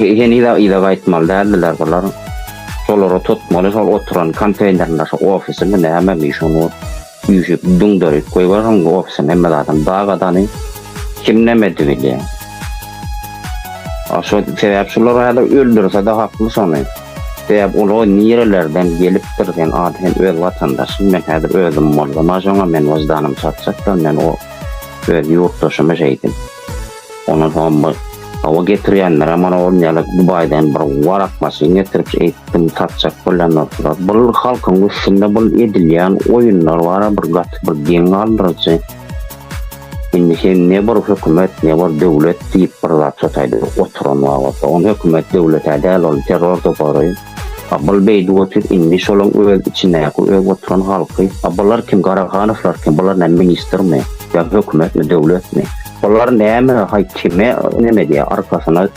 Yeni de ida gaytmal däldiler bular. Solara tutmaly, sol oturan konteynerler ofisinde näme mişonu ýüşüp duňdaryp goýbar hangy ofisine hemme adam dağadany kim näme diýilýär. Aşo sebäp şular hada öldürse de hakly şonu. Sebäp ol nirelerden gelipdir den adem öz watandaşym men häzir özüm boldum. Aşoňa men wajdanym çatjak da men o öz ýurtdaşyma şeýdim. Onu hamma hava getirýänler aman ol ýaly Dubaydan bir warak maşyny getirip eýtdim tatjak bolanlar. Bu halkyň üstünde bu edilýän oýunlar bar, bir gat bir geň aldyrjy. Indi sen ne bir hökümet, ne bir döwlet diýip bir zat çataýdy. Oturan wagtda on hökümet döwlet ädäl ol terror topary. Abul beýdi otur indi şolaň öz içine öz oturan halky. Aballar kim Garahanowlar kim bular näme ministrmi? Ya hökümet mi döwlet mi? Bunlar näme hakime näme diýär arkasına